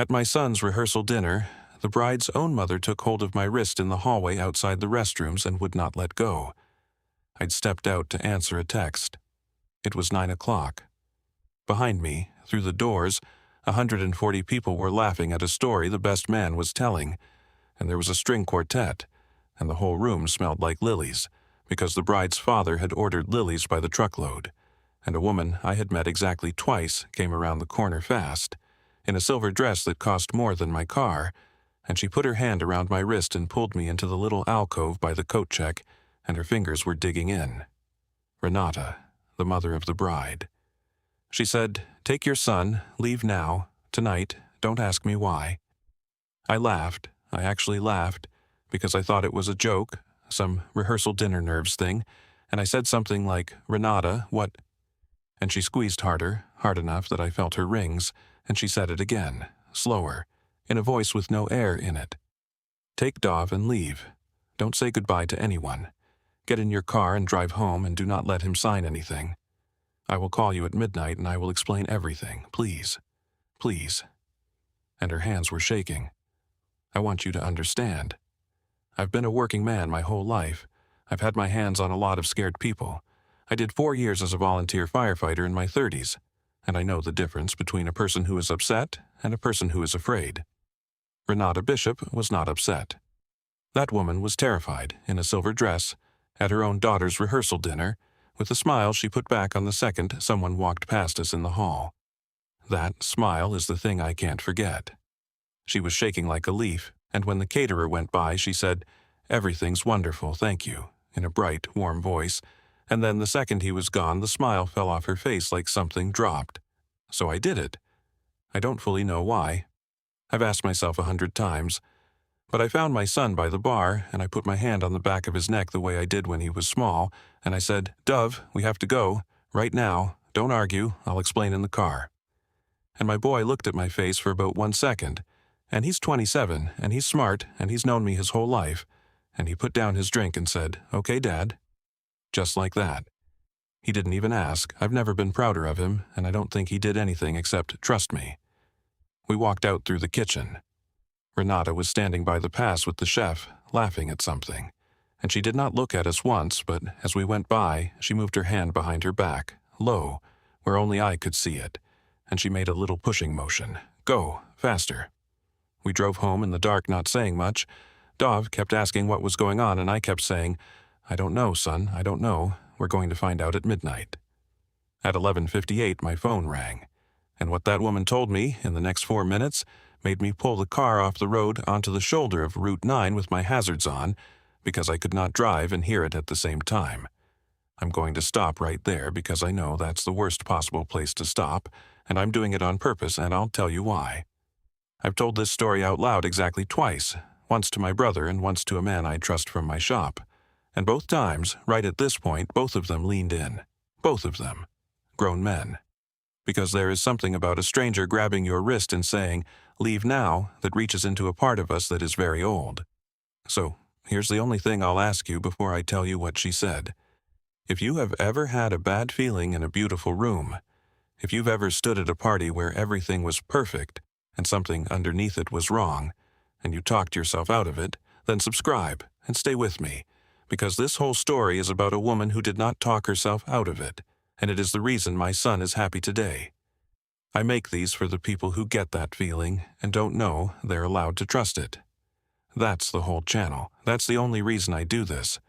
At my son's rehearsal dinner, the bride's own mother took hold of my wrist in the hallway outside the restrooms and would not let go. I'd stepped out to answer a text. It was 9 o'clock. Behind me, through the doors, 140 people were laughing at a story the best man was telling, and there was a string quartet, and the whole room smelled like lilies, because the bride's father had ordered lilies by the truckload, and a woman I had met exactly twice came around the corner fast, in a silver dress that cost more than my car, and she put her hand around my wrist and pulled me into the little alcove by the coat check, and her fingers were digging in. Renata, the mother of the bride. She said, "Take your son, leave now, tonight, don't ask me why." I laughed. I actually laughed, because I thought it was a joke, some rehearsal dinner nerves thing, and I said something like, "Renata, what?" And she squeezed harder, hard enough that I felt her rings, and she said it again, slower, in a voice with no air in it. "Take Dov and leave. Don't say goodbye to anyone. Get in your car and drive home and do not let him sign anything. I will call you at midnight and I will explain everything, please. Please." And her hands were shaking. "I want you to understand. I've been a working man my whole life. I've had my hands on a lot of scared people. I did 4 years as a volunteer firefighter in my 30s, and I know the difference between a person who is upset and a person who is afraid." Renata Bishop was not upset. That woman was terrified, in a silver dress, at her own daughter's rehearsal dinner, with a smile she put back on the second someone walked past us in the hall. That smile is the thing I can't forget. She was shaking like a leaf, and when the caterer went by, she said, "Everything's wonderful, thank you," in a bright, warm voice, and then the second he was gone, the smile fell off her face like something dropped. So I did it. I don't fully know why. I've asked myself 100 times. But I found my son by the bar, and I put my hand on the back of his neck the way I did when he was small, and I said, "Dove, we have to go. Right now. Don't argue. I'll explain in the car." And my boy looked at my face for about 1 second, and he's 27, and he's smart, and he's known me his whole life, and he put down his drink and said, "Okay, Dad." Just like that. He didn't even ask. I've never been prouder of him, and I don't think he did anything except trust me. We walked out through the kitchen. Renata was standing by the pass with the chef, laughing at something, and she did not look at us once, but as we went by, she moved her hand behind her back, low, where only I could see it, and she made a little pushing motion. "Go, faster." We drove home in the dark, not saying much. Dov kept asking what was going on, and I kept saying, "I don't know, son, I don't know. We're going to find out at midnight." At 11:58, my phone rang, and what that woman told me in the next 4 minutes made me pull the car off the road onto the shoulder of Route 9 with my hazards on, because I could not drive and hear it at the same time. I'm going to stop right there because I know that's the worst possible place to stop, and I'm doing it on purpose, and I'll tell you why. I've told this story out loud exactly twice, once to my brother and once to a man I trust from my shop. And both times, right at this point, both of them leaned in. Both of them. Grown men. Because there is something about a stranger grabbing your wrist and saying, "Leave now," that reaches into a part of us that is very old. So, here's the only thing I'll ask you before I tell you what she said. If you have ever had a bad feeling in a beautiful room, if you've ever stood at a party where everything was perfect and something underneath it was wrong, and you talked yourself out of it, then subscribe and stay with me, because this whole story is about a woman who did not talk herself out of it, and it is the reason my son is happy today. I make these for the people who get that feeling and don't know they're allowed to trust it. That's the whole channel. That's the only reason I do this.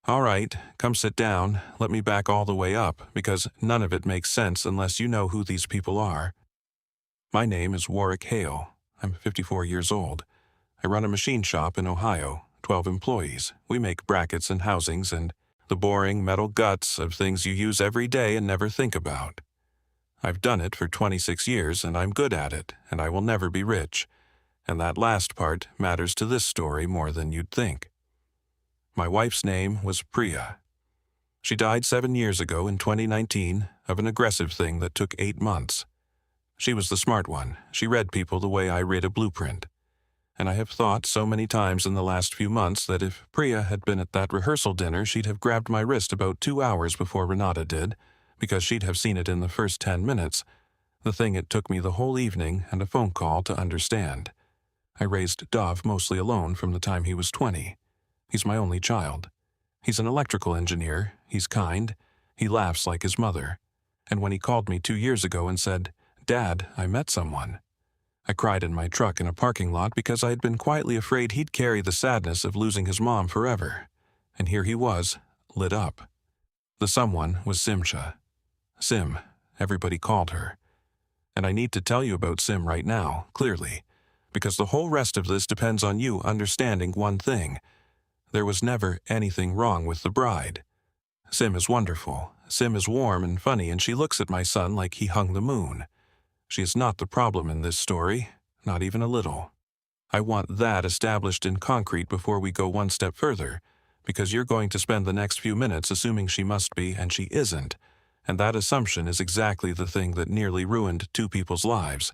All right, come sit down. Let me back all the way up, because none of it makes sense unless you know who these people are. My name is Warrick Hale. I'm 54 years old. I run a machine shop in Ohio, 12 employees. We make brackets and housings and the boring metal guts of things you use every day and never think about. I've done it for 26 years, and I'm good at it, and I will never be rich. And that last part matters to this story more than you'd think. My wife's name was Priya. She died 7 years ago in 2019 of an aggressive thing that took 8 months. She was the smart one. She read people the way I read a blueprint. And I have thought so many times in the last few months that if Priya had been at that rehearsal dinner, she'd have grabbed my wrist about 2 hours before Renata did, because she'd have seen it in the first 10 minutes, The thing it took me the whole evening and a phone call to understand. I raised Dov mostly alone from the time he was 20. He's my only child. He's an electrical engineer, he's kind, he laughs like his mother. And when he called me 2 years ago and said, "Dad, I met someone," I cried in my truck in a parking lot because I had been quietly afraid he'd carry the sadness of losing his mom forever. And here he was, lit up. The someone was Simcha. Sim, everybody called her. And I need to tell you about Sim right now, clearly, because the whole rest of this depends on you understanding one thing. There was never anything wrong with the bride. Sim is wonderful. Sim is warm and funny, and she looks at my son like he hung the moon. She is not the problem in this story, not even a little. I want that established in concrete before we go one step further, because you're going to spend the next few minutes assuming she must be and she isn't, and that assumption is exactly the thing that nearly ruined 2 people's lives.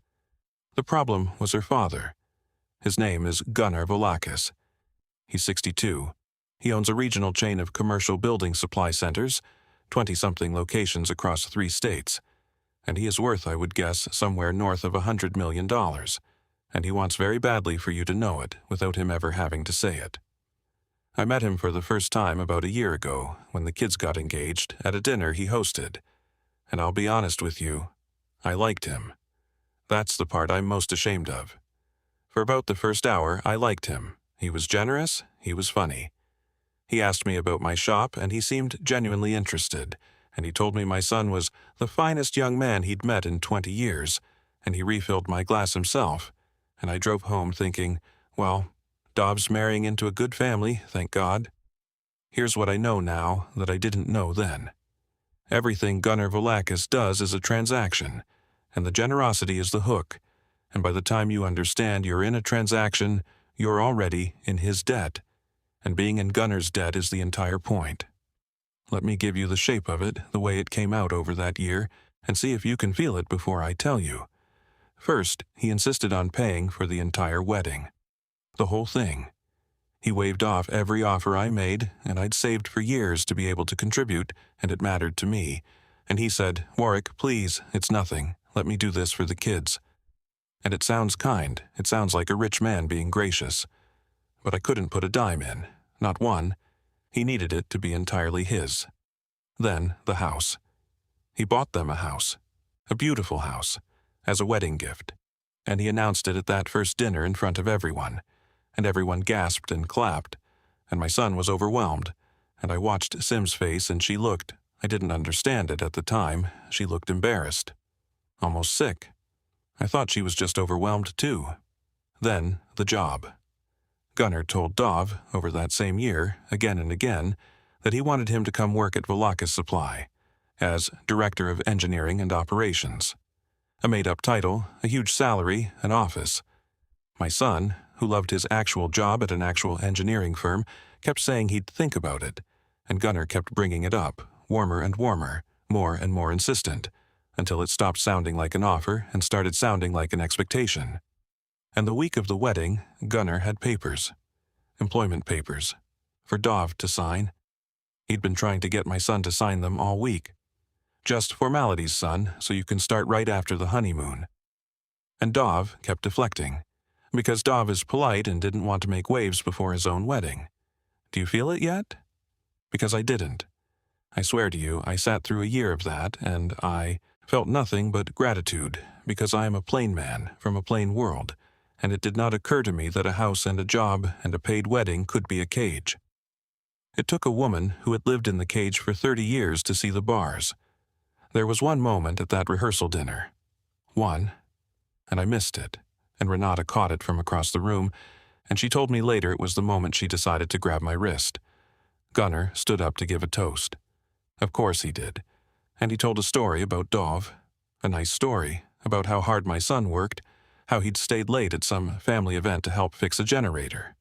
The problem was her father. His name is Gunnar Volakis. He's 62. He owns a regional chain of commercial building supply centers, 20-something locations across 3 states. And he is worth, I would guess, somewhere north of $100 million. And he wants very badly for you to know it, without him ever having to say it. I met him for the first time about a year ago, when the kids got engaged, at a dinner he hosted. And I'll be honest with you, I liked him. That's the part I'm most ashamed of. For about the first hour, I liked him. He was generous, he was funny. He asked me about my shop, and he seemed genuinely interested, and he told me my son was the finest young man he'd met in 20 years, and he refilled my glass himself, and I drove home thinking, well, Dov's marrying into a good family, thank God. Here's what I know now that I didn't know then. Everything Gunnar Volakis does is a transaction, and the generosity is the hook, and by the time you understand you're in a transaction, you're already in his debt, and being in Gunnar's debt is the entire point. Let me give you the shape of it, the way it came out over that year, and see if you can feel it before I tell you. First, he insisted on paying for the entire wedding. The whole thing. He waved off every offer I made, and I'd saved for years to be able to contribute, and it mattered to me. And he said, "Warrick, please, it's nothing. Let me do this for the kids." And it sounds kind. It sounds like a rich man being gracious. But I couldn't put a dime in. Not one. He needed it to be entirely his. Then, the house. He bought them a house. A beautiful house. As a wedding gift. And he announced it at that first dinner in front of everyone. And everyone gasped and clapped. And my son was overwhelmed. And I watched Sim's face, and she looked. I didn't understand it at the time. She looked embarrassed. Almost sick. I thought she was just overwhelmed too. Then, the job. Gunnar told Dov, over that same year, again and again, that he wanted him to come work at Volakis Supply, as Director of Engineering and Operations. A made-up title, a huge salary, an office. My son, who loved his actual job at an actual engineering firm, kept saying he'd think about it, and Gunnar kept bringing it up, warmer and warmer, more and more insistent, until it stopped sounding like an offer and started sounding like an expectation. And the week of the wedding, Gunnar had papers. Employment papers. For Dov to sign. He'd been trying to get my son to sign them all week. Just formalities, son, so you can start right after the honeymoon. And Dov kept deflecting, because Dov is polite and didn't want to make waves before his own wedding. Do you feel it yet? Because I didn't. I swear to you, I sat through a year of that, and I felt nothing but gratitude, because I am a plain man from a plain world, and it did not occur to me that a house and a job and a paid wedding could be a cage. It took a woman who had lived in the cage for 30 years to see the bars. There was one moment at that rehearsal dinner. One. And I missed it, and Renata caught it from across the room, and she told me later it was the moment she decided to grab my wrist. Gunnar stood up to give a toast. Of course he did. And he told a story about Dov, a nice story about how hard my son worked, how he'd stayed late at some family event to help fix a generator.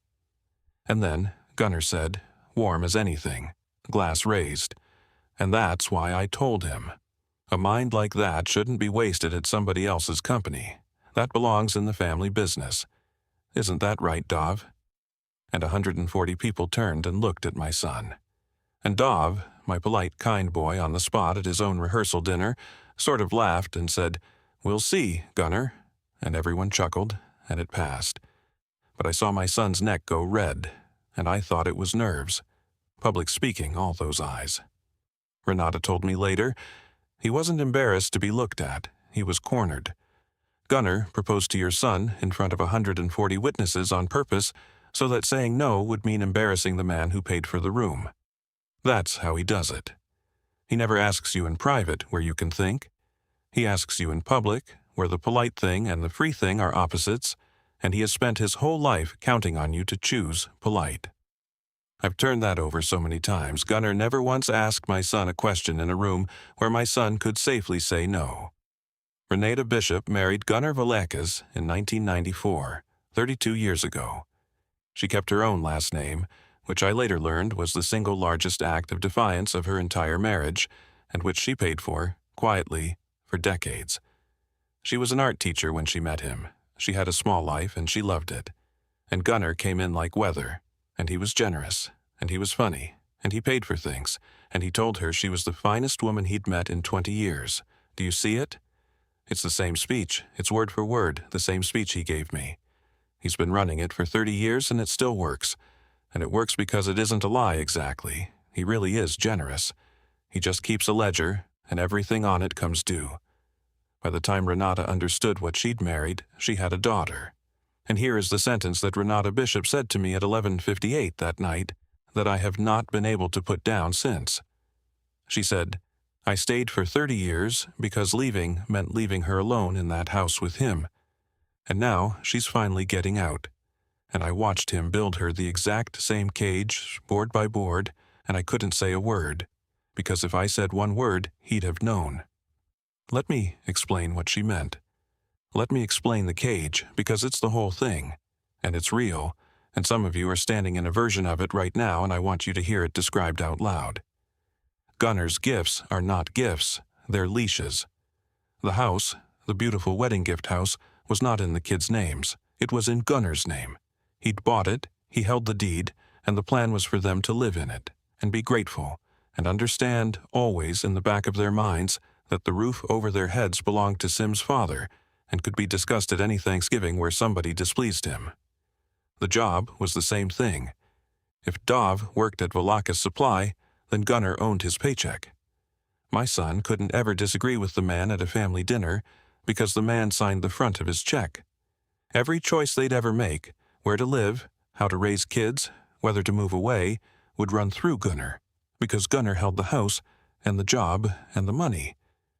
And then Gunnar said, warm as anything, glass raised, and that's why I told him. A mind like that shouldn't be wasted at somebody else's company. That belongs in the family business. Isn't that right, Dov? And 140 people turned and looked at my son. And Dov, my polite, kind boy on the spot at his own rehearsal dinner, sort of laughed and said, "We'll see, Gunner," and everyone chuckled, and it passed. But I saw my son's neck go red, and I thought it was nerves. Public speaking, all those eyes. Renata told me later, he wasn't embarrassed to be looked at, he was cornered. Gunner proposed to your son in front of 140 witnesses on purpose so that saying no would mean embarrassing the man who paid for the room. That's how he does it. He never asks you in private where you can think. He asks you in public, where the polite thing and the free thing are opposites, and he has spent his whole life counting on you to choose polite. I've turned that over so many times. Gunner never once asked my son a question in a room where my son could safely say no. Renata Bishop married Gunner Valakis in 1994, 32 years ago. She kept her own last name, which I later learned was the single largest act of defiance of her entire marriage, and which she paid for, quietly, for decades. She was an art teacher when she met him. She had a small life, and she loved it. And Gunner came in like weather, and he was generous, and he was funny, and he paid for things, and he told her she was the finest woman he'd met in 20 years. Do you see it? It's the same speech. It's word for word, the same speech he gave me. He's been running it for 30 years, and it still works. And it works because it isn't a lie exactly. He really is generous. He just keeps a ledger, and everything on it comes due. By the time Renata understood what she'd married, she had a daughter. And here is the sentence that Renata Bishop said to me at 11:58 that night that I have not been able to put down since. She said, "I stayed for 30 years because leaving meant leaving her alone in that house with him. And now she's finally getting out. And I watched him build her the exact same cage, board by board, and I couldn't say a word, because if I said one word, he'd have known." Let me explain what she meant. Let me explain the cage, because it's the whole thing, and it's real, and some of you are standing in a version of it right now, and I want you to hear it described out loud. Gunner's gifts are not gifts, they're leashes. The house, the beautiful wedding gift house, was not in the kids' names. It was in Gunner's name. He'd bought it, he held the deed, and the plan was for them to live in it, and be grateful, and understand, always in the back of their minds, that the roof over their heads belonged to Sim's father, and could be discussed at any Thanksgiving where somebody displeased him. The job was the same thing. If Dov worked at Valakis Supply, then Gunner owned his paycheck. My son couldn't ever disagree with the man at a family dinner, because the man signed the front of his check. Every choice they'd ever make, where to live, how to raise kids, whether to move away, would run through Gunner, because Gunner held the house, and the job, and the money.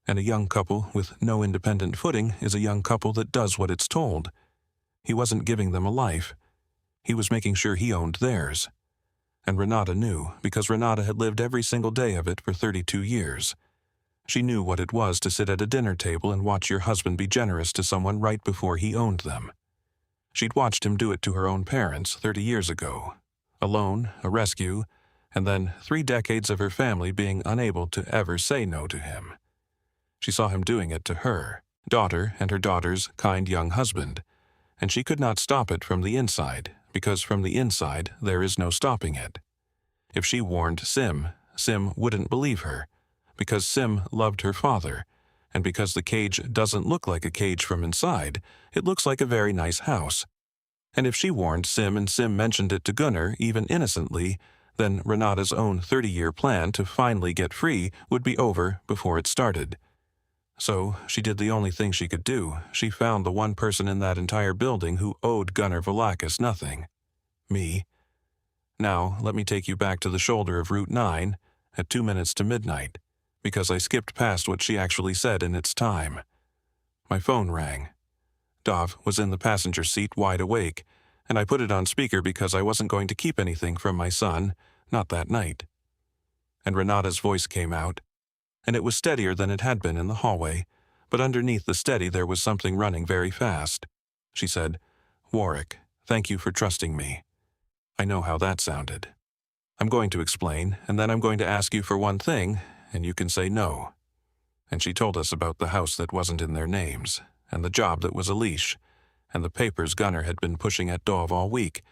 And a young couple with no independent footing is a young couple that does what it's told. He wasn't giving them a life. He was making sure he owned theirs. And Renata knew, because Renata had lived every single day of it for 32 years. She knew what it was to sit at a dinner table and watch your husband be generous to someone right before he owned them. She'd watched him do it to her own parents 30 years ago. A loan, a rescue, and then 3 decades of her family being unable to ever say no to him. She saw him doing it to her, daughter, and her daughter's kind young husband, and she could not stop it from the inside, because from the inside there is no stopping it. If she warned Sim, Sim wouldn't believe her, because Sim loved her father, and because the cage doesn't look like a cage from inside, it looks like a very nice house. And if she warned Sim and Sim mentioned it to Gunner, even innocently, then Renata's own 30-year plan to finally get free would be over before it started. So she did the only thing she could do. She found the one person in that entire building who owed Gunner Valakis nothing. Me. Now, let me take you back to the shoulder of Route 9 at 2 minutes to midnight, because I skipped past what she actually said in its time. My phone rang. Dov was in the passenger seat wide awake, and I put it on speaker because I wasn't going to keep anything from my son, not that night. And Renata's voice came out, and it was steadier than it had been in the hallway, but underneath the steady there was something running very fast. She said, "Warrick, thank you for trusting me." I know how that sounded. I'm going to explain, and then I'm going to ask you for one thing, and you can say no. And she told us about the house that wasn't in their names, and the job that was a leash, and the papers Gunner had been pushing at Dov all week,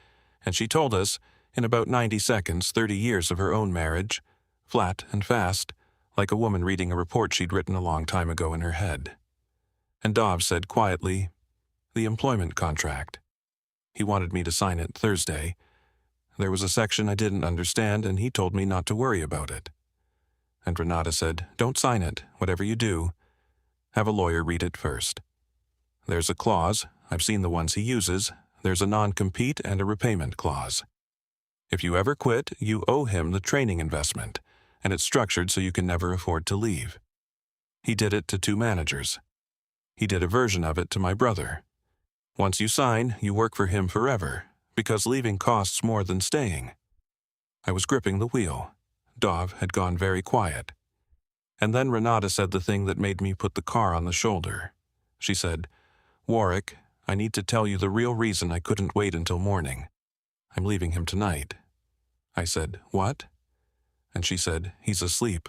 and she told us, in about 90 seconds, 30 years of her own marriage, flat and fast, like a woman reading a report she'd written a long time ago in her head. and Dov said quietly, "The employment contract." He wanted me to sign it Thursday. There was a section I didn't understand, and he told me not to worry about it. And Renata said, "Don't sign it, whatever you do. Have a lawyer read it first. There's a clause, I've seen the ones he uses, there's a non-compete and a repayment clause. If you ever quit, you owe him the training investment, and it's structured so you can never afford to leave." He did it to 2 managers. He did a version of it to my brother. Once you sign, you work for him forever, because leaving costs more than staying. I was gripping the wheel. Dov had gone very quiet. And then Renata said the thing that made me put the car on the shoulder. She said, "Warrick, I need to tell you the real reason I couldn't wait until morning. I'm leaving him tonight." I said, "What?" And she said, "He's asleep.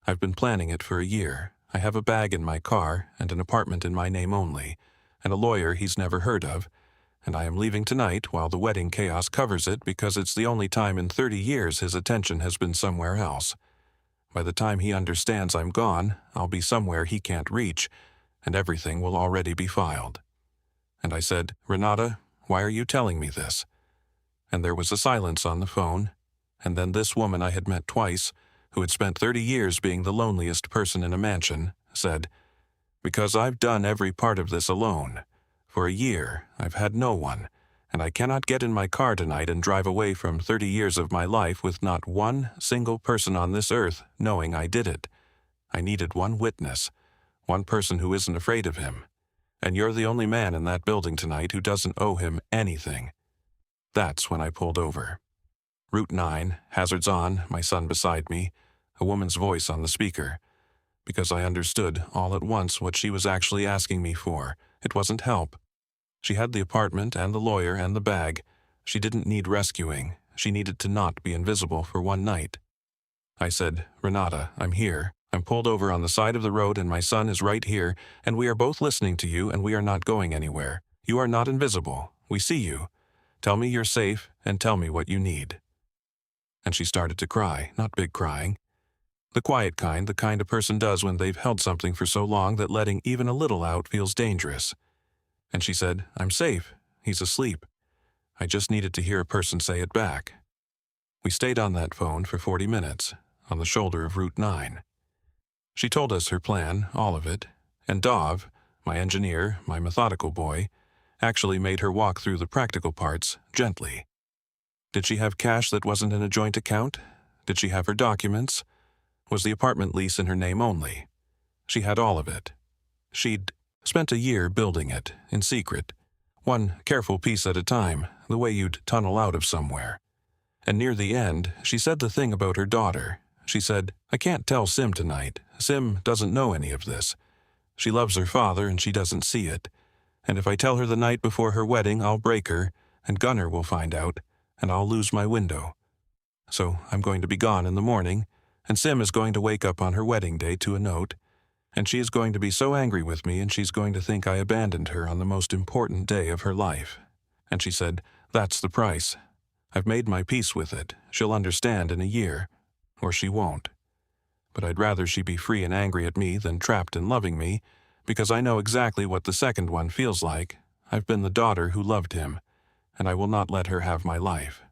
I've been planning it for a year. I have a bag in my car and an apartment in my name only, and a lawyer he's never heard of, and I am leaving tonight while the wedding chaos covers it because it's the only time in 30 years his attention has been somewhere else. By the time he understands I'm gone, I'll be somewhere he can't reach, and everything will already be filed." And I said, "Renata, why are you telling me this?" And there was a silence on the phone, and then this woman I had met twice, who had spent 30 years being the loneliest person in a mansion, said, "Because I've done every part of this alone. For a year, I've had no one, and I cannot get in my car tonight and drive away from 30 years of my life with not one single person on this earth knowing I did it. I needed one witness, one person who isn't afraid of him. And you're the only man in that building tonight who doesn't owe him anything." That's when I pulled over. Route 9, hazards on, my son beside me, a woman's voice on the speaker. Because I understood all at once what she was actually asking me for. It wasn't help. She had the apartment and the lawyer and the bag. She didn't need rescuing. She needed to not be invisible for one night. I said, "Renata, I'm here. I'm pulled over on the side of the road and my son is right here, and we are both listening to you and we are not going anywhere. You are not invisible. We see you. Tell me you're safe and tell me what you need." And she started to cry, not big crying. The quiet kind, the kind a person does when they've held something for so long that letting even a little out feels dangerous. And she said, "I'm safe. He's asleep." I just needed to hear a person say it back. We stayed on that phone for 40 minutes, on the shoulder of Route 9. She told us her plan, all of it, and Dov, my engineer, my methodical boy, actually made her walk through the practical parts gently. Did she have cash that wasn't in a joint account? Did she have her documents? Was the apartment lease in her name only? She had all of it. She'd spent a year building it, in secret, one careful piece at a time, the way you'd tunnel out of somewhere. And near the end, she said the thing about her daughter. She said, "I can't tell Sim tonight. Sim doesn't know any of this. She loves her father and she doesn't see it. And if I tell her the night before her wedding, I'll break her, and Gunnar will find out, and I'll lose my window. So I'm going to be gone in the morning, and Sim is going to wake up on her wedding day to a note, and she is going to be so angry with me and she's going to think I abandoned her on the most important day of her life." And she said, "That's the price. I've made my peace with it. She'll understand in a year, or she won't. But I'd rather she be free and angry at me than trapped and loving me, because I know exactly what the second one feels like. I've been the daughter who loved him, and I will not let her have my life."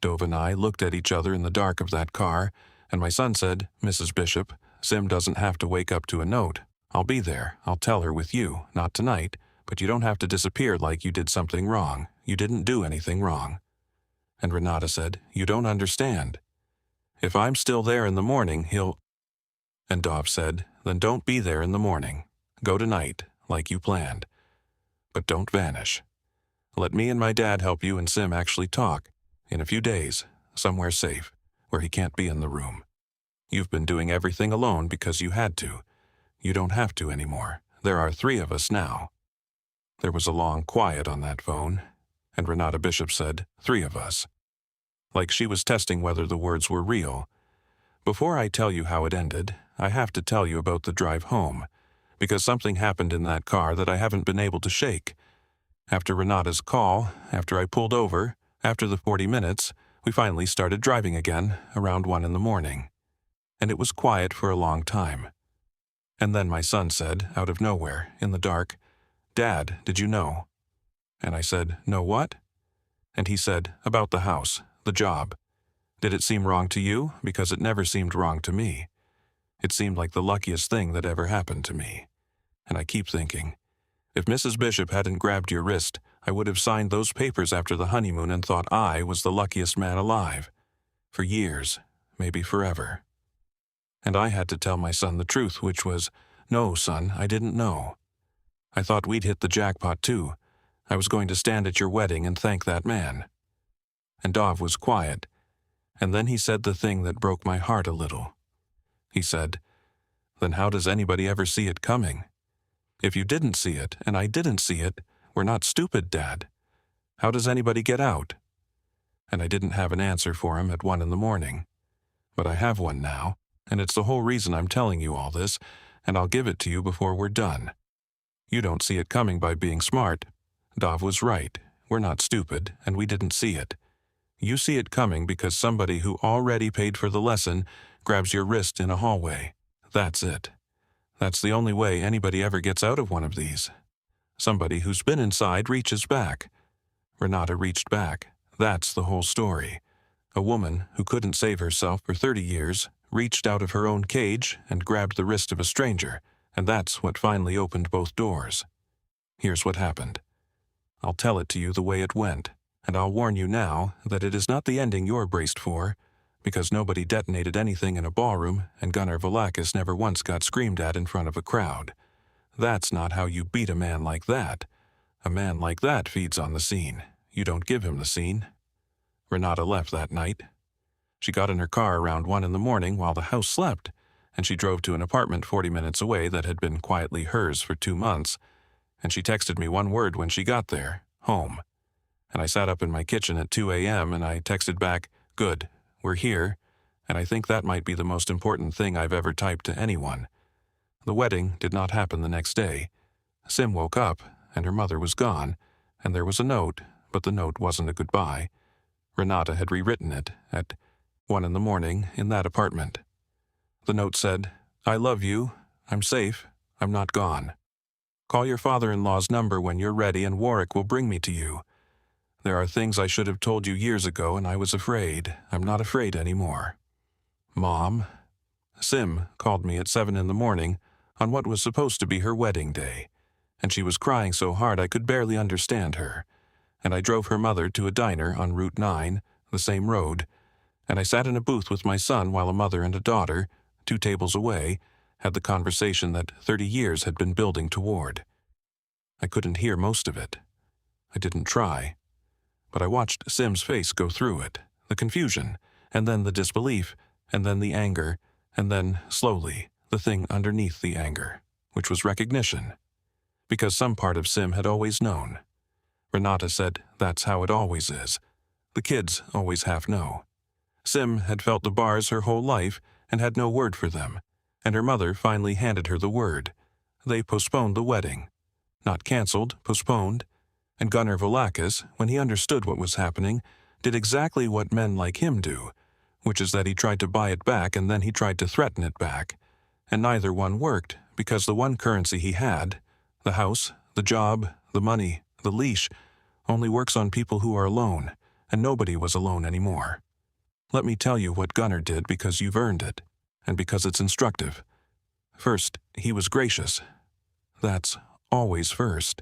Dove and I looked at each other in the dark of that car, and my son said, "Mrs. Bishop, Sim doesn't have to wake up to a note. I'll be there. I'll tell her with you, not tonight, but you don't have to disappear like you did something wrong. You didn't do anything wrong." And Renata said, "You don't understand. If I'm still there in the morning, he'll—" And Dov said, "Then don't be there in the morning. Go tonight, like you planned. But don't vanish. Let me and my dad help you and Sim actually talk, in a few days, somewhere safe, where he can't be in the room. You've been doing everything alone because you had to. You don't have to anymore. There are 3 of us now." There was a long quiet on that phone, and Renata Bishop said, "3 of us." Like she was testing whether the words were real. Before I tell you how it ended, I have to tell you about the drive home, because something happened in that car that I haven't been able to shake. After Renata's call, after I pulled over, after the 40 minutes, we finally started driving again, around 1 in the morning. And it was quiet for a long time. And then my son said, out of nowhere, in the dark, "Dad, did you know?" And I said, "Know what?" And he said, "About the house, the job. Did it seem wrong to you? Because it never seemed wrong to me. It seemed like the luckiest thing that ever happened to me." And I keep thinking, if Mrs. Bishop hadn't grabbed your wrist, I would have signed those papers after the honeymoon and thought I was the luckiest man alive. For years, maybe forever. And I had to tell my son the truth, which was, "No, son, I didn't know. I thought we'd hit the jackpot too. I was going to stand at your wedding and thank that man." And Dov was quiet, and then he said the thing that broke my heart a little. He said, "Then how does anybody ever see it coming? If you didn't see it, and I didn't see it, we're not stupid, Dad. How does anybody get out?" And I didn't have an answer for him at 1 a.m. But I have one now, and it's the whole reason I'm telling you all this, and I'll give it to you before we're done. You don't see it coming by being smart. Dov was right. We're not stupid, and we didn't see it. You see it coming because somebody who already paid for the lesson grabs your wrist in a hallway. That's it. That's the only way anybody ever gets out of one of these. Somebody who's been inside reaches back. Renata reached back. That's the whole story. A woman who couldn't save herself for 30 years reached out of her own cage and grabbed the wrist of a stranger, and that's what finally opened both doors. Here's what happened. I'll tell it to you the way it went, and I'll warn you now that it is not the ending you're braced for, because nobody detonated anything in a ballroom and Gunnar Valakis never once got screamed at in front of a crowd. That's not how you beat a man like that. A man like that feeds on the scene. You don't give him the scene. Renata left that night. She got in her car around 1 a.m. while the house slept, and she drove to an apartment 40 minutes away that had been quietly hers for 2 months, and she texted me one word when she got there, home. And I sat up in my kitchen at 2 a.m. and I texted back, "Good, we're here," and I think that might be the most important thing I've ever typed to anyone. The wedding did not happen the next day. Sim woke up, and her mother was gone, and there was a note, but the note wasn't a goodbye. Renata had rewritten it at 1 a.m. in that apartment. The note said, "I love you. I'm safe. I'm not gone. Call your father-in-law's number when you're ready and Warrick will bring me to you. There are things I should have told you years ago and I was afraid. I'm not afraid anymore. Mom." Sim called me at 7 a.m. on what was supposed to be her wedding day, and she was crying so hard I could barely understand her. And I drove her mother to a diner on Route 9, the same road, and I sat in a booth with my son while a mother and a daughter, 2 tables away, had the conversation that 30 years had been building toward. I couldn't hear most of it. I didn't try. But I watched Sim's face go through it, the confusion, and then the disbelief, and then the anger, and then, slowly, the thing underneath the anger, which was recognition. Because some part of Sim had always known. Renata said that's how it always is. The kids always half know. Sim had felt the bars her whole life and had no word for them, and her mother finally handed her the word. They postponed the wedding. Not canceled, postponed. And Gunnar Valakis, when he understood what was happening, did exactly what men like him do, which is that he tried to buy it back and then he tried to threaten it back. And neither one worked, because the one currency he had, the house, the job, the money, the leash, only works on people who are alone, and nobody was alone anymore. Let me tell you what Gunnar did because you've earned it, and because it's instructive. First, he was gracious. That's always first.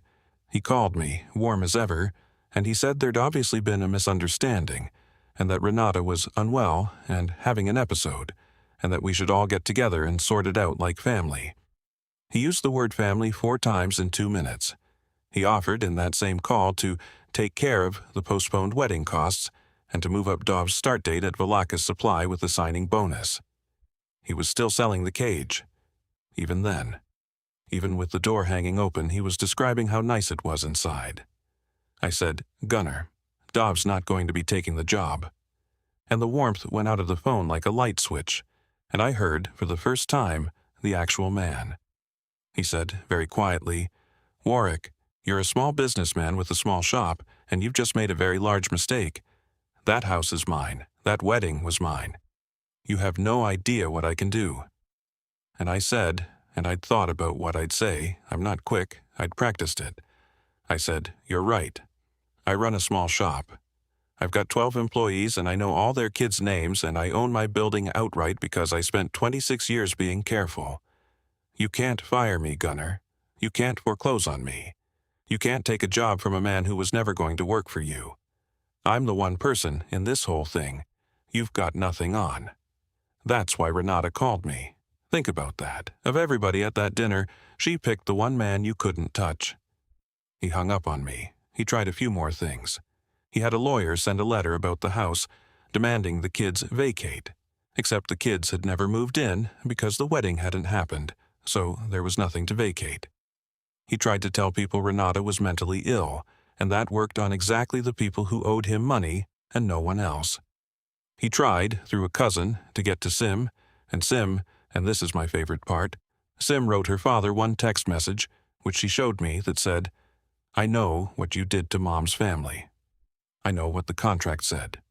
He called me, warm as ever, and he said there'd obviously been a misunderstanding, and that Renata was unwell and having an episode, and that we should all get together and sort it out like family. He used the word family 4 times in 2 minutes. He offered in that same call to take care of the postponed wedding costs and to move up Dov's start date at Valakis Supply with the signing bonus. He was still selling the cage. Even then. Even with the door hanging open, he was describing how nice it was inside. I said, "Gunnar, Dov's not going to be taking the job." And the warmth went out of the phone like a light switch, and I heard, for the first time, the actual man. He said, very quietly, "Warrick, you're a small businessman with a small shop, and you've just made a very large mistake. That house is mine. That wedding was mine. You have no idea what I can do." And I said, and I'd thought about what I'd say. I'm not quick. I'd practiced it. I said, "You're right. I run a small shop. I've got 12 employees and I know all their kids' names and I own my building outright because I spent 26 years being careful. You can't fire me, Gunner. You can't foreclose on me. You can't take a job from a man who was never going to work for you. I'm the one person in this whole thing you've got nothing on." That's why Renata called me. Think about that. Of everybody at that dinner, she picked the one man you couldn't touch. He hung up on me. He tried a few more things. He had a lawyer send a letter about the house, demanding the kids vacate. Except the kids had never moved in because the wedding hadn't happened, so there was nothing to vacate. He tried to tell people Renata was mentally ill, and that worked on exactly the people who owed him money and no one else. He tried, through a cousin, to get to Sim, and Sim, and this is my favorite part, Sim wrote her father one text message, which she showed me, that said, "I know what you did to Mom's family. I know what the contract said.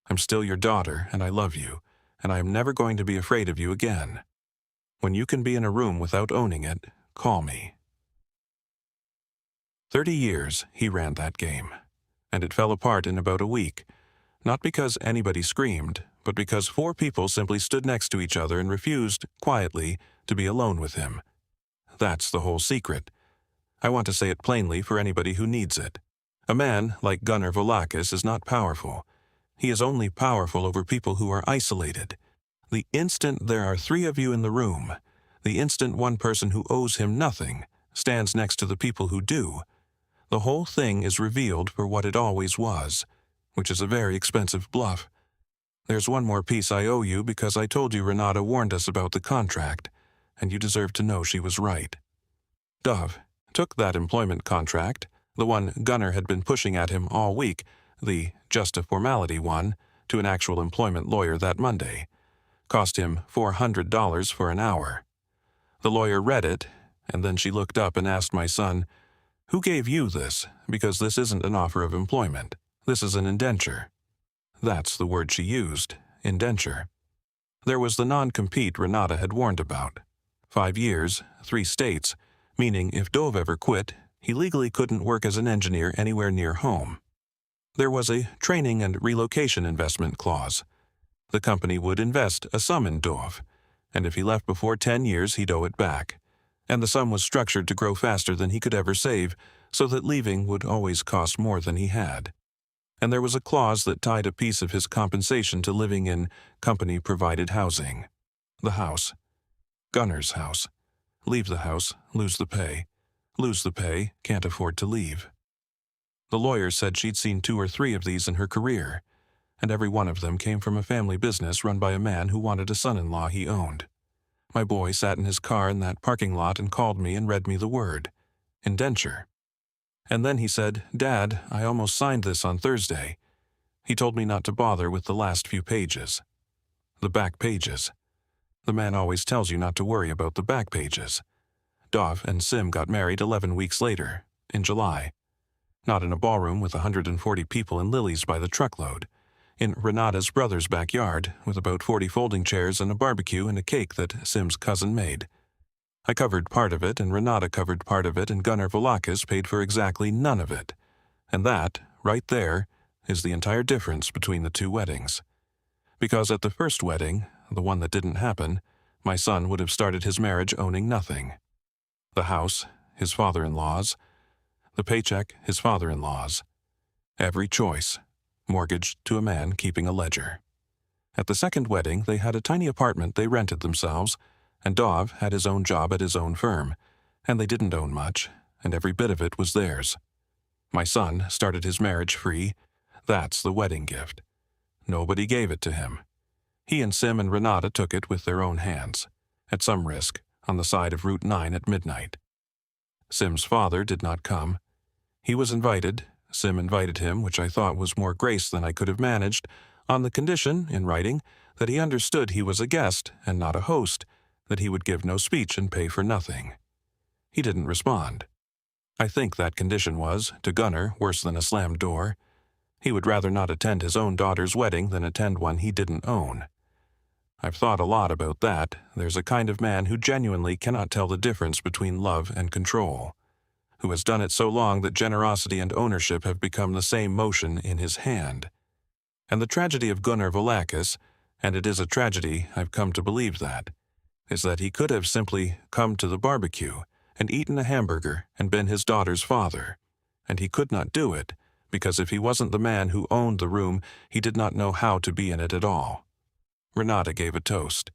I'm still your daughter, and I love you, and I am never going to be afraid of you again. When you can be in a room without owning it, call me." 30 years he ran that game, and it fell apart in about a week, not because anybody screamed, but because 4 people simply stood next to each other and refused, quietly, to be alone with him. That's the whole secret. I want to say it plainly for anybody who needs it. A man like Gunnar Volakis is not powerful. He is only powerful over people who are isolated. The instant there are 3 of you in the room, the instant one person who owes him nothing stands next to the people who do, the whole thing is revealed for what it always was, which is a very expensive bluff. There's one more piece I owe you because I told you Renata warned us about the contract, and you deserve to know she was right. Dove took that employment contract, the one Gunnar had been pushing at him all week, the just a formality one, to an actual employment lawyer that Monday. Cost him $400 for an hour. The lawyer read it, and then she looked up and asked my son, "Who gave you this? Because this isn't an offer of employment. This is an indenture." That's the word she used, indenture. There was the non-compete Renata had warned about. 5 years, 3 states, meaning if Dove ever quit, he legally couldn't work as an engineer anywhere near home. There was a training and relocation investment clause. The company would invest a sum in Dove, and if he left before 10 years, he'd owe it back. And the sum was structured to grow faster than he could ever save, so that leaving would always cost more than he had. And there was a clause that tied a piece of his compensation to living in company-provided housing. The house. Gunnar's house. Leave the house, lose the pay. Lose the pay, can't afford to leave. The lawyer said she'd seen 2 or 3 of these in her career, and every one of them came from a family business run by a man who wanted a son-in-law he owned. My boy sat in his car in that parking lot and called me and read me the word, indenture. And then he said, "Dad, I almost signed this on Thursday." He told me not to bother with the last few pages. The back pages. The man always tells you not to worry about the back pages. Dov and Sim got married 11 weeks later, in July. Not in a ballroom with 140 people in lilies by the truckload. In Renata's brother's backyard, with about 40 folding chairs and a barbecue and a cake that Sim's cousin made. I covered part of it, and Renata covered part of it, and Gunnar Volakis paid for exactly none of it. And that, right there, is the entire difference between the 2 weddings. Because at the first wedding, the one that didn't happen, my son would have started his marriage owning nothing. The house, his father-in-law's. The paycheck, his father-in-law's. Every choice, mortgaged to a man keeping a ledger. At the second wedding, they had a tiny apartment they rented themselves, and Dov had his own job at his own firm, and they didn't own much, and every bit of it was theirs. My son started his marriage free. That's the wedding gift. Nobody gave it to him. He and Sim and Renata took it with their own hands, at some risk, on the side of Route 9 at midnight. Sim's father did not come. He was invited. Sim invited him, which I thought was more grace than I could have managed, on the condition, in writing, that he understood he was a guest and not a host, that he would give no speech and pay for nothing. He didn't respond. I think that condition was, to Gunnar, worse than a slammed door. He would rather not attend his own daughter's wedding than attend one he didn't own. I've thought a lot about that. There's a kind of man who genuinely cannot tell the difference between love and control, who has done it so long that generosity and ownership have become the same motion in his hand. And the tragedy of Gunnar Valakis, and it is a tragedy, I've come to believe that, is that he could have simply come to the barbecue and eaten a hamburger and been his daughter's father. And he could not do it, because if he wasn't the man who owned the room, he did not know how to be in it at all. Renata gave a toast.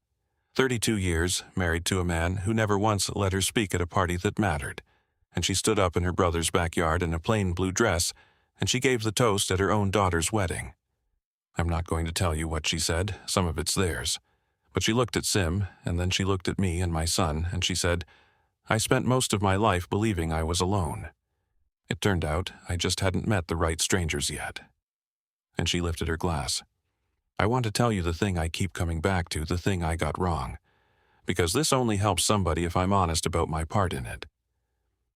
32 years, married to a man who never once let her speak at a party that mattered. And she stood up in her brother's backyard in a plain blue dress, and she gave the toast at her own daughter's wedding. I'm not going to tell you what she said, some of it's theirs. But she looked at Sim, and then she looked at me and my son, and she said, I spent most of my life believing I was alone. It turned out I just hadn't met the right strangers yet. And she lifted her glass. I want to tell you the thing I keep coming back to, the thing I got wrong. Because this only helps somebody if I'm honest about my part in it.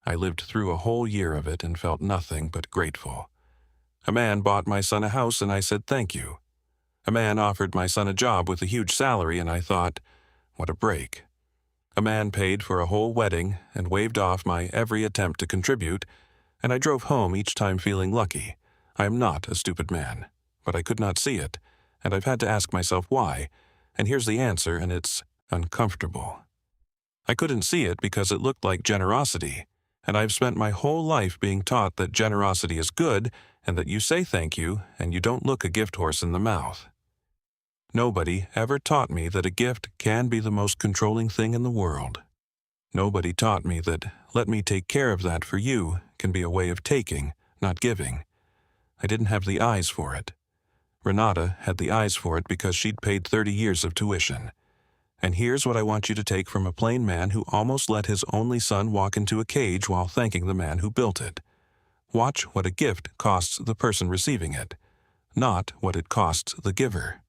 I lived through a whole year of it and felt nothing but grateful. A man bought my son a house and I said thank you. A man offered my son a job with a huge salary and I thought, what a break. A man paid for a whole wedding and waved off my every attempt to contribute, and I drove home each time feeling lucky. I am not a stupid man, but I could not see it, and I've had to ask myself why, and here's the answer, and it's uncomfortable. I couldn't see it because it looked like generosity, and I've spent my whole life being taught that generosity is good and that you say thank you and you don't look a gift horse in the mouth. Nobody ever taught me that a gift can be the most controlling thing in the world. Nobody taught me that let me take care of that for you can be a way of taking, not giving. I didn't have the eyes for it. Renata had the eyes for it because she'd paid 30 years of tuition. And here's what I want you to take from a plain man who almost let his only son walk into a cage while thanking the man who built it. Watch what a gift costs the person receiving it, not what it costs the giver.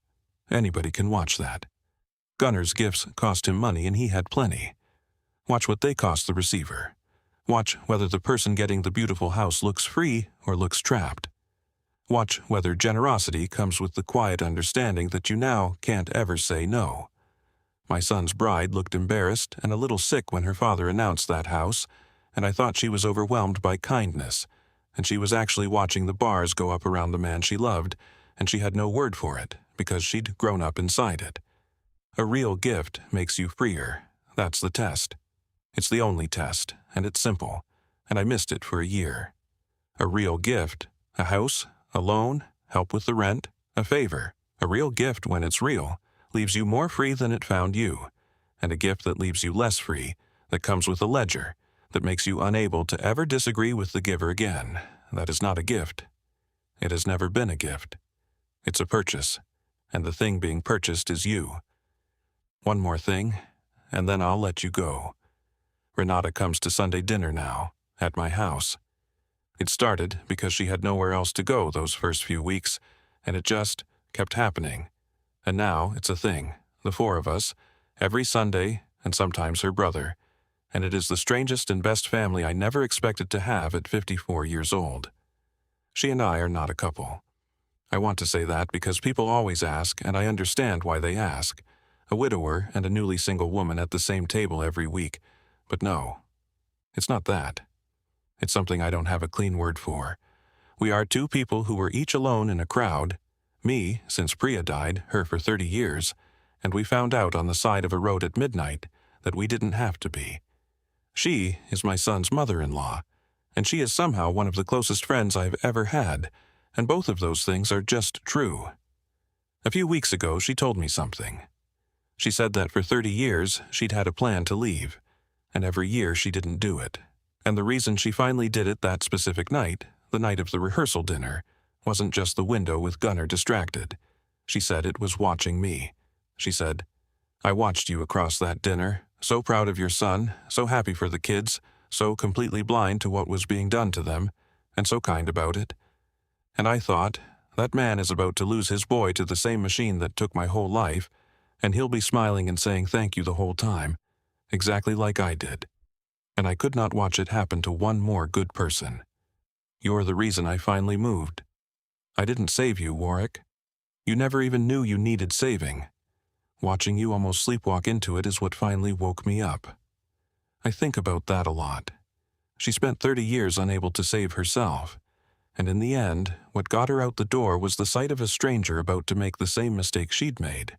Anybody can watch that. Gunnar's gifts cost him money and he had plenty. Watch what they cost the receiver. Watch whether the person getting the beautiful house looks free or looks trapped. Watch whether generosity comes with the quiet understanding that you now can't ever say no. My son's bride looked embarrassed and a little sick when her father announced that house, and I thought she was overwhelmed by kindness, and she was actually watching the bars go up around the man she loved, and she had no word for it, because she'd grown up inside it. A real gift makes you freer. That's the test. It's the only test, and it's simple, and I missed it for a year. A real gift, a house, a loan, help with the rent, a favor, a real gift when it's real, leaves you more free than it found you, and a gift that leaves you less free, that comes with a ledger, that makes you unable to ever disagree with the giver again, that is not a gift. It has never been a gift. It's a purchase, and the thing being purchased is you. One more thing, and then I'll let you go. Renata comes to Sunday dinner now, at my house. It started because she had nowhere else to go those first few weeks, and it just kept happening. And now it's a thing, the four of us, every Sunday, and sometimes her brother, and it is the strangest and best family I never expected to have at 54 years old. She and I are not a couple. I want to say that because people always ask, and I understand why they ask. A widower and a newly single woman at the same table every week, but no, it's not that. It's something I don't have a clean word for. We are two people who were each alone in a crowd, me since Priya died, her for 30 years, and we found out on the side of a road at midnight that we didn't have to be. She is my son's mother-in-law, and she is somehow one of the closest friends I've ever had, and both of those things are just true. A few weeks ago, she told me something. She said that for 30 years, she'd had a plan to leave, and every year she didn't do it. And the reason she finally did it that specific night, the night of the rehearsal dinner, wasn't just the window with Gunnar distracted. She said it was watching me. She said, I watched you across that dinner, so proud of your son, so happy for the kids, so completely blind to what was being done to them, and so kind about it. And I thought, that man is about to lose his boy to the same machine that took my whole life, and he'll be smiling and saying thank you the whole time, exactly like I did. And I could not watch it happen to one more good person. You're the reason I finally moved. I didn't save you, Warrick. You never even knew you needed saving. Watching you almost sleepwalk into it is what finally woke me up. I think about that a lot. She spent 30 years unable to save herself, and in the end, what got her out the door was the sight of a stranger about to make the same mistake she'd made,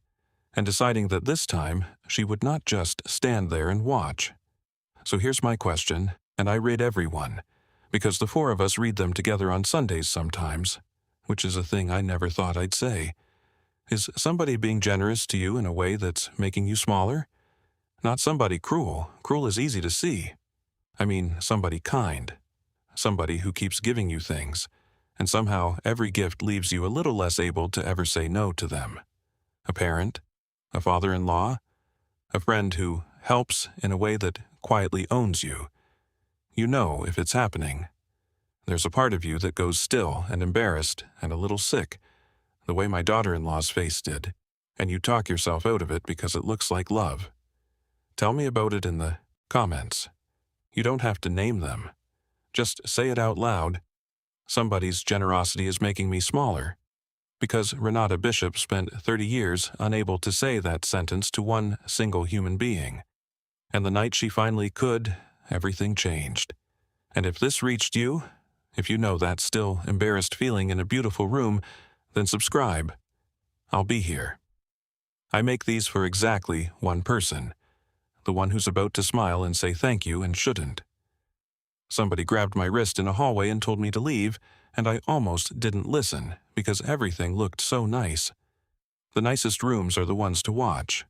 and deciding that this time she would not just stand there and watch. So here's my question, and I read everyone, because the four of us read them together on Sundays sometimes, which is a thing I never thought I'd say. Is somebody being generous to you in a way that's making you smaller? Not somebody cruel. Cruel is easy to see. I mean somebody kind. Somebody who keeps giving you things, and somehow every gift leaves you a little less able to ever say no to them. A parent, a father-in-law, a friend who helps in a way that quietly owns you. You know if it's happening. There's a part of you that goes still and embarrassed and a little sick, the way my daughter-in-law's face did, and you talk yourself out of it because it looks like love. Tell me about it in the comments. You don't have to name them. Just say it out loud. Somebody's generosity is making me smaller. Because Renata Bishop spent 30 years unable to say that sentence to one single human being. And the night she finally could, everything changed. And if this reached you, if you know that still embarrassed feeling in a beautiful room, then subscribe. I'll be here. I make these for exactly one person, the one who's about to smile and say thank you and shouldn't. Somebody grabbed my wrist in a hallway and told me to leave, and I almost didn't listen because everything looked so nice. The nicest rooms are the ones to watch.